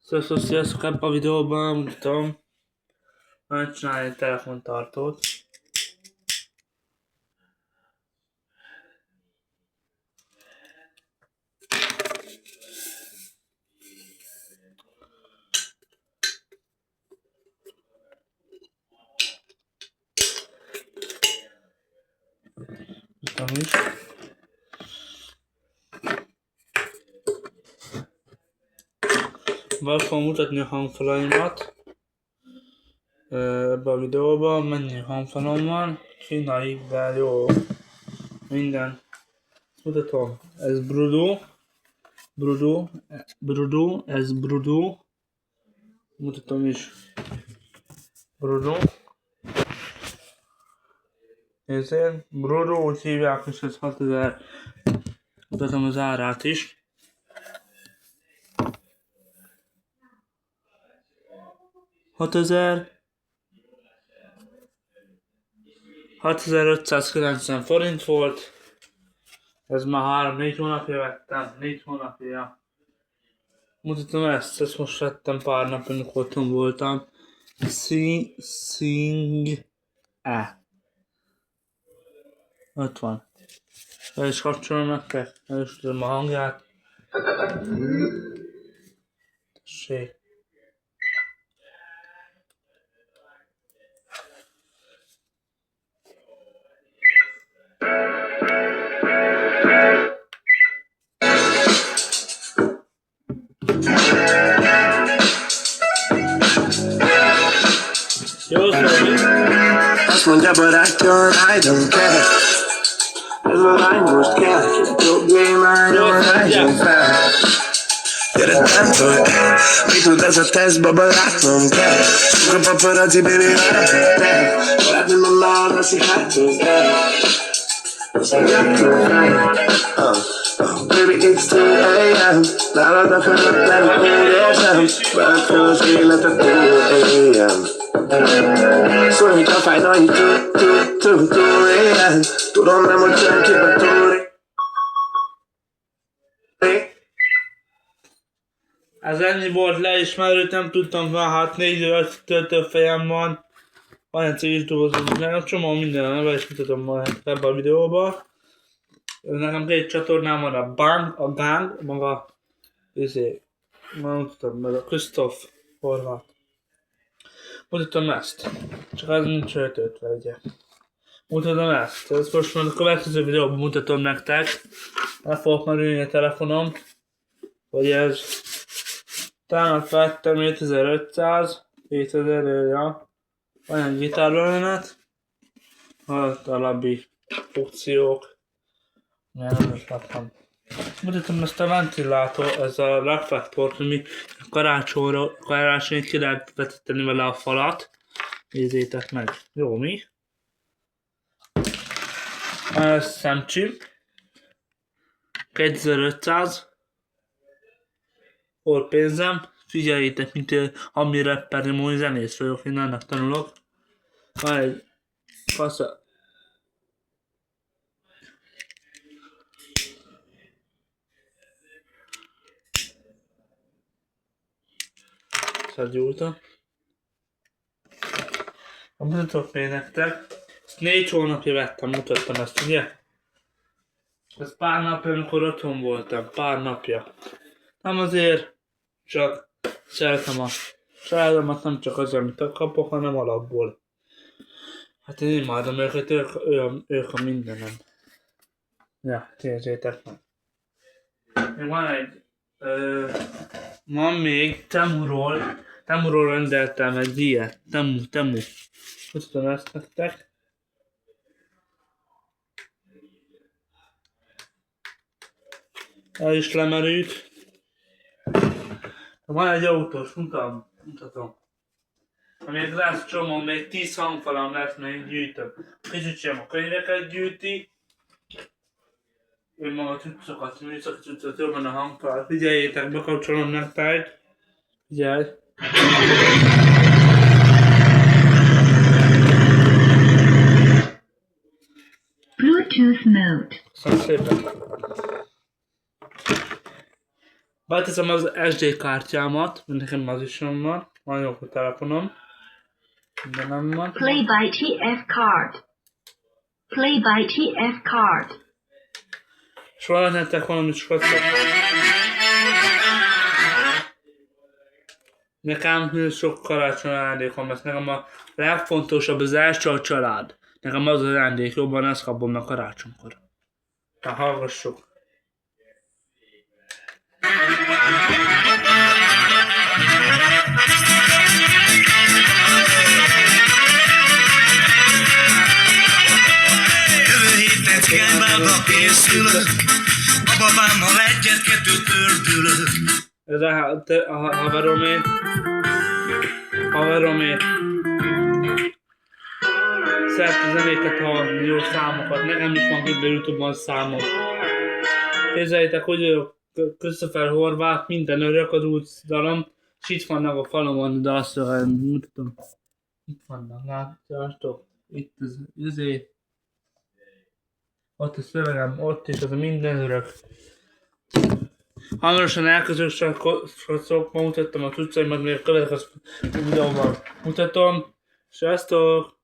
Sziasztok, ebben a videóban mutatom, hogy csinálni egy telefontartót. Mutatom is. Be fogom mutatni a hangfalaimat ebben a videóban, mennyi hangfalom van, kínai, de jó, minden. Mutatom, ez ez Brudo, mutatom is, Brudo. Ezért Brudo, úgy hívják, és ez 6000, mutatom az árát is. 6590 forint volt. Ez már 3-4 hónapja vettem, 4 hónapja. Mutatom ezt most vettem pár nap, amikor otthon voltam. Sing-E. Ott van. El is kapcsolom nektek, el is tudom a hangját. Tessék. Jó szó, azt mondja barátja, I don't care. Ez a lány most kell, ki problémája, álljon fel. Gyere, nem tudj, mit tud ez a tesztba, barátom kell. Sok a paparazzi, baby, várhatok. Barátni mamá, veszi hátul, aztán jöttünk fel. Baby, it's 2 a.m. Nálad a fölöttem, úgy érzem. Veled fel az életet 2 a.m. Szólj, mint a fájdalmi 2 a.m. Tudom, nem, hogy senkiben túl. ez ennyi volt, le is merült, nem tudtam fel, hát 4-5 töltőfejem van. Van egy cég is dolgozom, nekem csomó minden, neve is mutatom majd ebben a videóban. Nekem 2 csatornám van, a Gang, maga, mutatom, meg a Krisztof Horváth. Mutatom ezt, csak az nincs öltöltve, ugye. Mutatom ezt most már a következő videóban mutatom nektek. El fogok merülni a telefonom, hogy ez tegnap vettem 7500, van egy gitárbemenet, alábbi funkciók, nem is láttam. Mutatom ezt a ventilátor, ez a reflektort, ami karácsonyra ki lehet vetíteni vele a falat. Nézzétek meg. Jó, mi? Ez szemcsim. 2500. Orpénzem. Figyeljétek, mint ami rapperni, múlni zenész vagyok, én ennek tanulok. Van egy fasza. Szedjúltam. Mutatok még nektek. Ezt 4 hónapja vettem, mutattam ezt, ugye? Ez pár napja, amikor otthon voltam, pár napja. Nem azért, csak szeretem a családomat, nem csak azért, amit kapok, hanem alapból. Hát én imádom őket, ők a mindenem. Ja, nézzétek meg. Van még Temuról rendeltem egy ilyet. Temu. Mutatom ezt nektek. El is lemerült. Van egy autós, mutatom. Még lesz csomó, még 10 hangfalam lesz, még gyűjtöm. Kicsit sem a könyveket gyűjti. Én maga cuccokat, műszaki jobban a hangfal. Figyeljétek, bekapcsolom nektek. Figyelj. Bluetooth mode. Köszönöm szépen. Beteszem az SD kártyámat, mert nekem az is van. Van jó a telefonom. De nem van. Play by TF card. Play by TF card. Soha nektek valamit sokat. Nekem sok karácsony ajándékom lesz. Nekem a legfontosabb az első a család. Nekem az az ajándék, jobban ezt kapom meg karácsonykor. Na hallgassuk. Jövő héten cigánybába készülök, a babámmal egyet-kettőt tördülök. Ez a haveromé. Haveromé. Szerte zenéket hallani, jó számokat. Nekem is van itt a Youtube-on számom. Képzeljétek, hogy Christopher Horváth, minden örök az úgy dalom, és itt vannak a falon, de azt mutatom. Itt vannak, látjátok? Itt az üzé. Ott a szövegem, ott is az a minden örök. Hamarosan elkezdők, csak ma mutattam a cuccaimat, még a következő videóban mutatom. Sziasztok!